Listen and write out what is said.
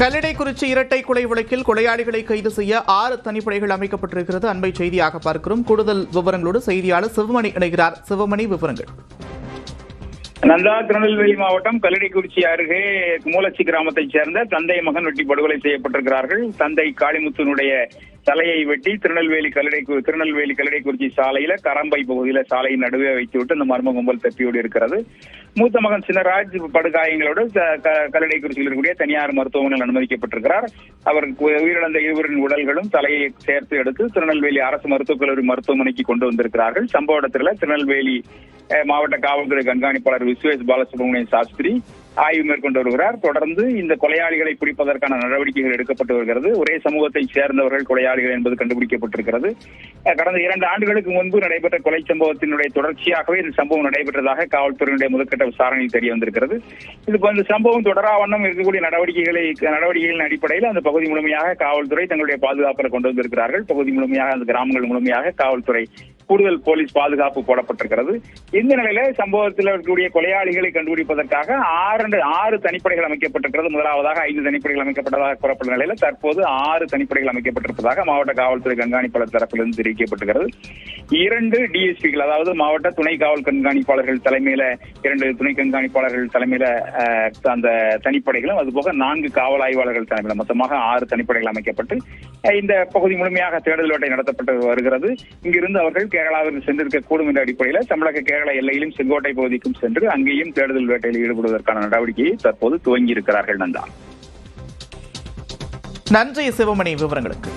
கல்லடைக்குறிச்சி இரட்டை கொலை வழக்கில் கொலையாளிகளை கைது செய்ய 6 தனிப்படைகள் அமைக்கப்பட்டிருக்கிறது. அண்மை செய்தியாக பார்க்கிறோம். கூடுதல் விவரங்களோடு செய்தியாளர் சிவமணி இணைகிறார். சிவமணி, விவரங்கள். நந்தா திருநெல்வேலி மாவட்டம் கல்லடைக்குறிச்சி அருகே மூலச்சி கிராமத்தைச் சேர்ந்த தந்தை மகன் வெட்டி படுகொலை செய்யப்பட்டிருக்கிறார்கள். தந்தை காளிமுத்துனுடைய தலையை வெட்டி திருநெல்வேலி கல்லடைக்குறிச்சி சாலையில கரம்பை பகுதியில சாலையின் நடுவே வைத்துவிட்டு இந்த மர்ம கும்பல் தப்பியோடு இருக்கிறது. மூத்த மகன் சின்னராஜ் படுகாயங்களோடு கல்லடைக்குறிச்சியில் இருக்கக்கூடிய தனியார் மருத்துவமனையில் அனுமதிக்கப்பட்டிருக்கிறார். அவருக்கு உயிரிழந்த இருவரின் உடல்களும் தலையை சேர்த்து எடுத்து திருநெல்வேலி அரசு மருத்துவக் கல்லூரி மருத்துவமனைக்கு கொண்டு வந்திருக்கிறார்கள். சம்பவ இடத்துல திருநெல்வேலி மாவட்ட காவல்துறை கண்காணிப்பாளர் விஸ்வேஷ் பாலசுப்ரமணிய சாஸ்திரி ஆய்வு மேற்கொண்டு வருகிறார். தொடர்ந்து இந்த கொலையாளிகளை பிடிப்பதற்கான நடவடிக்கைகள் எடுக்கப்பட்டு வருகிறது. ஒரே சமூகத்தை சேர்ந்தவர்கள் கொலையாளிகள் என்பது கண்டுபிடிக்கப்பட்டிருக்கிறது. கடந்த 2 ஆண்டுகளுக்கு முன்பு நடைபெற்ற கொலை சம்பவத்தினுடைய தொடர்ச்சியாகவே இந்த சம்பவம் நடைபெற்றதாக காவல்துறையினுடைய முதற்கட்ட விசாரணையில் தெரிய வந்திருக்கிறது. இந்த சம்பவம் தொடராவண்ணம் இருக்கக்கூடிய நடவடிக்கைகளின் அடிப்படையில் அந்த பகுதி முழுமையாக காவல்துறை தங்களுடைய பாதுகாப்பில் கொண்டு வந்திருக்கிறார்கள். பகுதி முழுமையாக அந்த கிராமங்கள் முழுமையாக காவல்துறை கூடுதல் போலீஸ் பாதுகாப்பு போடப்பட்டிருக்கிறது. இந்த நிலையில சம்பவத்தில் இருக்கக்கூடிய கொலையாளிகளை கண்டுபிடிப்பதற்காக 6 தனிப்படைகள் அமைக்கப்பட்டிருக்கிறது. முதலாவதாக 5 தனிப்படைகள் அமைக்கப்பட்டதாக கூறப்பட்ட நிலையில தற்போது 6 தனிப்படைகள் அமைக்கப்பட்டிருப்பதாக மாவட்ட காவல்துறை கண்காணிப்பாளர் தரப்பிலிருந்து தெரிவிக்கப்பட்டிருக்கிறது. 2 டிஎஸ்பிகள், அதாவது மாவட்ட துணை காவல் கண்காணிப்பாளர்கள் தலைமையில 2 துணை கண்காணிப்பாளர்கள் தலைமையில அந்த தனிப்படைகளும், அதுபோக 4 காவல் ஆய்வாளர்கள் தலைமையில மொத்தமாக 6 தனிப்படைகள் அமைக்கப்பட்டு இந்த பகுதி முழுமையாக தேடுதல் வேட்டை நடத்தப்பட்டு வருகிறது. இங்கிருந்து அவர்கள் கேரளாவிற்கு சென்றிருக்கக்கூடும் என்ற அடிப்படையில் தமிழக கேரள எல்லையிலும் செங்கோட்டை பகுதிக்கும் சென்று அங்கேயும் தேடுதல் வேட்டையில் ஈடுபடுவதற்கான நடவடிக்கையை தற்போது துவங்கி இருக்கிறார்கள். நன்றி சிவமணி, விவரங்களுக்கு.